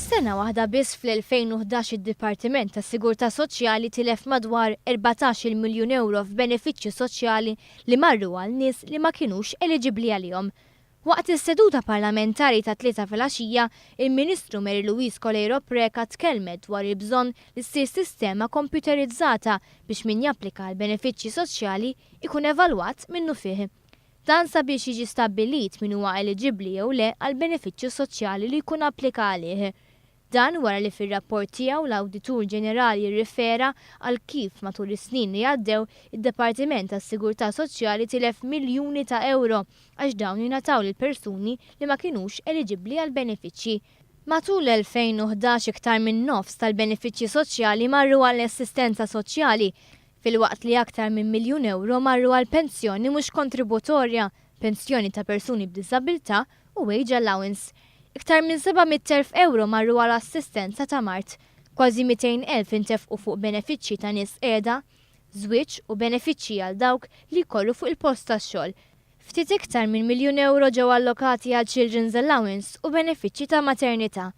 F'sena waħda biss fl-2011 id-Dipartiment tas-Sigurtà Soċjali tilef madwar 14 miljun euro f'benefiċċji soċjali li marru għal nies li ma kinux eliġibbli għalihom. Waqt is-seduta parlamentari ta' 3 filgħaxija, il-Ministru Mary Louise Colleiro Preca tkellmet dwar il-bżonn li ssir sistema kompjuterizzata biex min japplika l-benefiċċji soċjali ikun evalwat minnu fih. Dan sabiex jiġi stabbilit min huwa eliġibbli jew le għal benefiċċju soċjali li jkun applika għalih. Dan wara li fir-rapport tiegħu l-Awditur Ġenerali rrifera għal kif matul is-snin li għaddew id-Dipartiment tas-Sigurtà Soċjali tilef miljuni ta' euro għax dawn jingħataw lil persuni li ma kinux eliġibbli għal benefiċċji. Matul l-2011 iktar minn nofs tal-benefiċċji soċjali marru għall assistenza soċjali, fil-waqt li aktar minn miljun euro marru għal pensjoni mhux kontributorja, pensjoni ta' persuni b'diżabilità u wage allowance. Iktar minn 700,000 euro marru għal assistenza ta' mart, kważi 200,000 intefqu fuq benefiċċji ta' nies qiegħda, żwieġ u benefiċċji għal dawk li jkollu fuq il-post tax-xogħol. Ftit iktar minn miljun euro ġew allokati għal Children's Allowance u benefiċċji ta' maternità.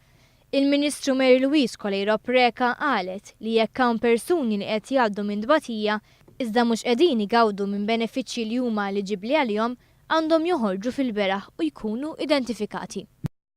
Il-Ministru Mary Louise Colleiro Preca qalet li jekk hawn persuni li qed jgħaddu minn tbatija iżda mhux qegħdin igawdu minn benefiċċji li huma eliġibbli għalihom għandhom joħorġu fil-beraħ u jkunu identifikati.